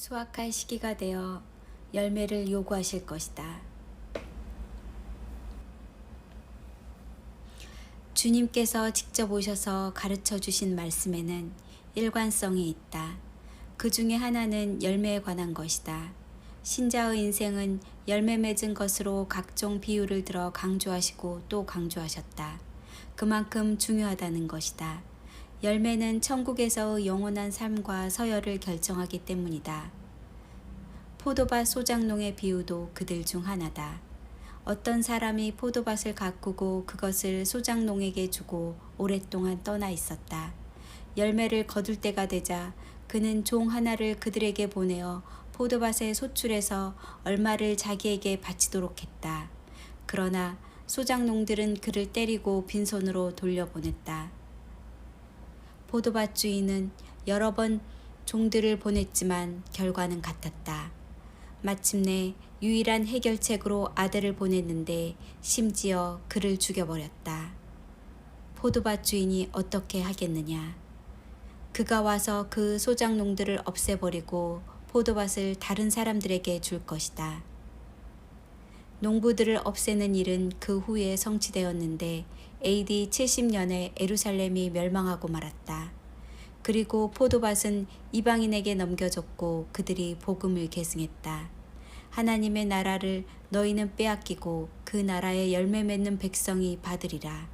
수확할 시기가 되어 열매를 요구하실 것이다. 주님께서 직접 오셔서 가르쳐 주신 말씀에는 일관성이 있다. 그 중에 하나는 열매에 관한 것이다. 신자의 인생은 열매 맺은 것으로 각종 비유를 들어 강조하시고 또 강조하셨다. 그만큼 중요하다는 것이다. 열매는 천국에서의 영원한 삶과 서열을 결정하기 때문이다. 포도밭 소작농의 비유도 그들 중 하나다. 어떤 사람이 포도밭을 가꾸고 그것을 소작농에게 주고 오랫동안 떠나 있었다. 열매를 거둘 때가 되자 그는 종 하나를 그들에게 보내어 포도밭에 소출해서 얼마를 자기에게 바치도록 했다. 그러나 소작농들은 그를 때리고 빈손으로 돌려보냈다. 포도밭 주인은 여러 번 종들을 보냈지만 결과는 같았다. 마침내 유일한 해결책으로 아들을 보냈는데 심지어 그를 죽여버렸다. 포도밭 주인이 어떻게 하겠느냐? 그가 와서 그 소작농들을 없애버리고 포도밭을 다른 사람들에게 줄 것이다. 농부들을 없애는 일은 그 후에 성취되었는데 AD 70년에 에루살렘이 멸망하고 말았다. 그리고 포도밭은 이방인에게 넘겨졌고 그들이 복음을 계승했다. 하나님의 나라를 너희는 빼앗기고 그 나라의 열매 맺는 백성이 받으리라.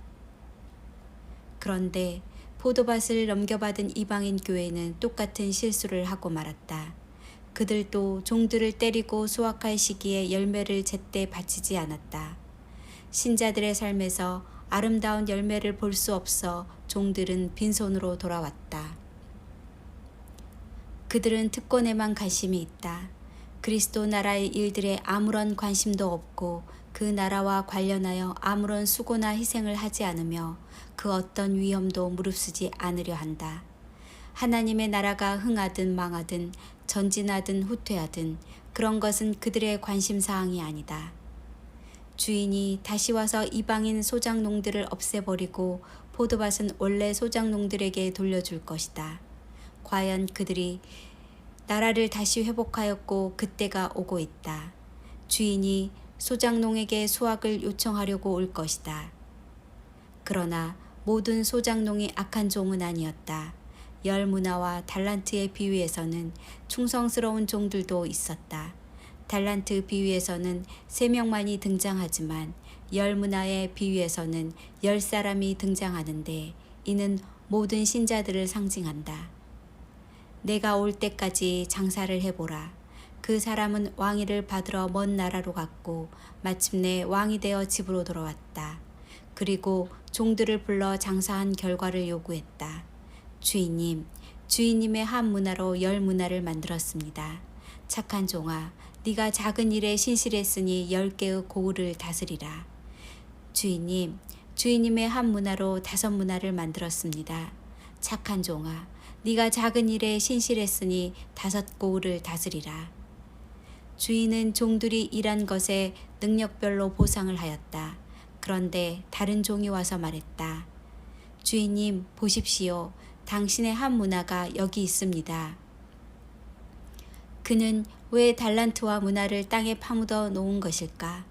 그런데 포도밭을 넘겨받은 이방인 교회는 똑같은 실수를 하고 말았다. 그들도 종들을 때리고 수확할 시기에 열매를 제때 바치지 않았다. 신자들의 삶에서 아름다운 열매를 볼 수 없어 종들은 빈손으로 돌아왔다. 그들은 특권에만 관심이 있다. 그리스도 나라의 일들에 아무런 관심도 없고 그 나라와 관련하여 아무런 수고나 희생을 하지 않으며 그 어떤 위험도 무릅쓰지 않으려 한다. 하나님의 나라가 흥하든 망하든 전진하든 후퇴하든 그런 것은 그들의 관심사항이 아니다. 주인이 다시 와서 이방인 소작농들을 없애버리고 포도밭은 원래 소작농들에게 돌려줄 것이다. 과연 그들이 나라를 다시 회복하였고 그때가 오고 있다. 주인이 소작농에게 수확을 요청하려고 올 것이다. 그러나 모든 소작농이 악한 종은 아니었다. 열 문화와 달란트의 비유에서는 충성스러운 종들도 있었다. 달란트 비유에서는 3명만이 등장하지만 열 문화의 비유에서는 10사람이 등장하는데 이는 모든 신자들을 상징한다. 내가 올 때까지 장사를 해보라. 그 사람은 왕위를 받으러 먼 나라로 갔고 마침내 왕이 되어 집으로 돌아왔다. 그리고 종들을 불러 장사한 결과를 요구했다. 주인님, 주인님의 한 문화로 10문화를 만들었습니다. 착한 종아, 네가 작은 일에 신실했으니 10개의 고을을 다스리라. 주인님, 주인님의 한 문화로 5문화를 만들었습니다. 착한 종아, 네가 작은 일에 신실했으니 5고을을 다스리라. 주인은 종들이 일한 것에 능력별로 보상을 하였다. 그런데 다른 종이 와서 말했다. 주인님, 보십시오. 당신의 한 문화가 여기 있습니다. 그는 왜 달란트와 문화를 땅에 파묻어 놓은 것일까?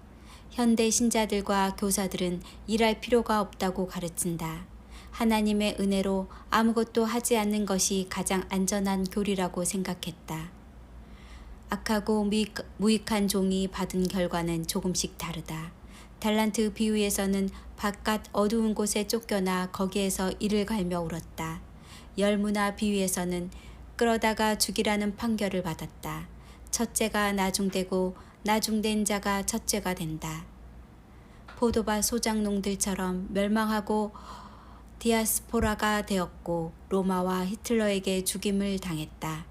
현대 신자들과 교사들은 일할 필요가 없다고 가르친다. 하나님의 은혜로 아무것도 하지 않는 것이 가장 안전한 교리라고 생각했다. 악하고 무익한 종이 받은 결과는 조금씩 다르다. 달란트 비유에서는 바깥 어두운 곳에 쫓겨나 거기에서 이를 갈며 울었다. 열 문화 비유에서는 끌어다가 죽이라는 판결을 받았다. 첫째가 나중되고 나중된 자가 첫째가 된다. 포도밭 소작농들처럼 멸망하고 디아스포라가 되었고 로마와 히틀러에게 죽임을 당했다.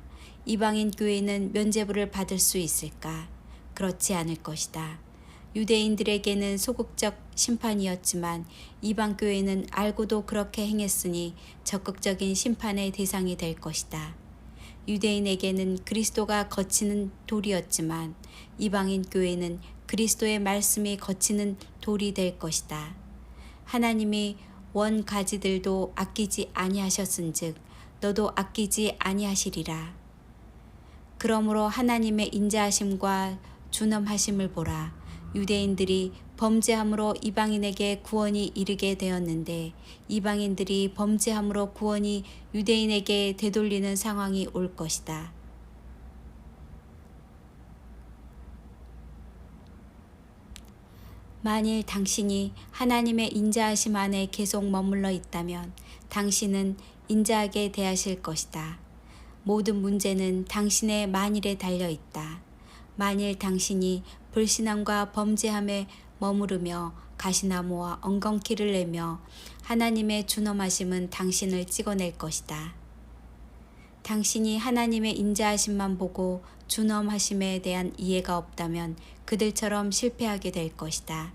이방인 교회는 면죄부를 받을 수 있을까? 그렇지 않을 것이다. 유대인들에게는 소극적 심판이었지만 이방 교회는 알고도 그렇게 행했으니 적극적인 심판의 대상이 될 것이다. 유대인에게는 그리스도가 거치는 돌이었지만 이방인 교회는 그리스도의 말씀이 거치는 돌이 될 것이다. 하나님이 원 가지들도 아끼지 아니하셨은즉 너도 아끼지 아니하시리라. 그러므로 하나님의 인자하심과 준엄하심을 보라. 유대인들이 범죄함으로 이방인에게 구원이 이르게 되었는데 이방인들이 범죄함으로 구원이 유대인에게 되돌리는 상황이 올 것이다. 만일 당신이 하나님의 인자하심 안에 계속 머물러 있다면 당신은 인자하게 대하실 것이다. 모든 문제는 당신의 만일에 달려 있다. 만일 당신이 불신앙과 범죄함에 머무르며 가시나무와 엉겅퀴를 내며 하나님의 준엄하심은 당신을 찍어낼 것이다. 당신이 하나님의 인자하심만 보고 준엄하심에 대한 이해가 없다면 그들처럼 실패하게 될 것이다.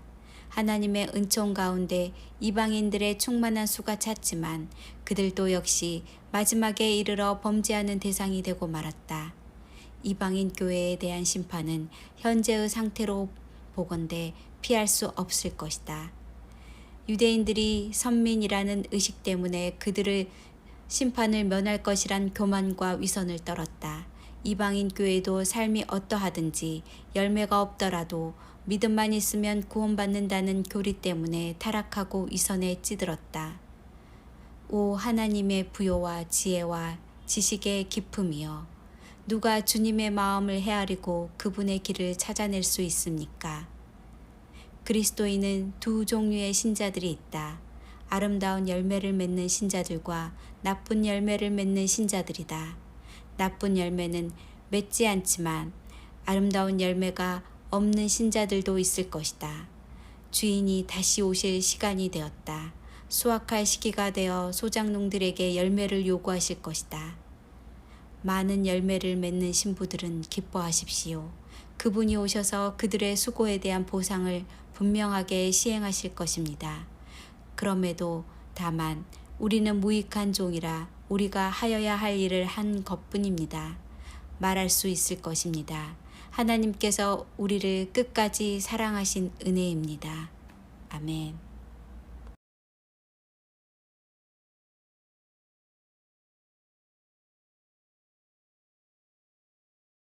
하나님의 은총 가운데 이방인들의 충만한 수가 찼지만 그들도 역시 마지막에 이르러 범죄하는 대상이 되고 말았다. 이방인 교회에 대한 심판은 현재의 상태로 보건대 피할 수 없을 것이다. 유대인들이 선민이라는 의식 때문에 그들을 심판을 면할 것이란 교만과 위선을 떨었다. 이방인 교회도 삶이 어떠하든지 열매가 없더라도 믿음만 있으면 구원받는다는 교리 때문에 타락하고 위선에 찌들었다. 오 하나님의 부요와 지혜와 지식의 깊음이여, 누가 주님의 마음을 헤아리고 그분의 길을 찾아낼 수 있습니까? 그리스도인은 두 종류의 신자들이 있다. 아름다운 열매를 맺는 신자들과 나쁜 열매를 맺는 신자들이다. 나쁜 열매는 맺지 않지만 아름다운 열매가 없는 신자들도 있을 것이다. 주인이 다시 오실 시간이 되었다. 수확할 시기가 되어 소작농들에게 열매를 요구하실 것이다. 많은 열매를 맺는 신부들은 기뻐하십시오. 그분이 오셔서 그들의 수고에 대한 보상을 분명하게 시행하실 것입니다. 그럼에도 다만 우리는 무익한 종이라 우리가 하여야 할 일을 한 것뿐입니다. 말할 수 있을 것입니다. 하나님께서 우리를 끝까지 사랑하신 은혜입니다. 아멘.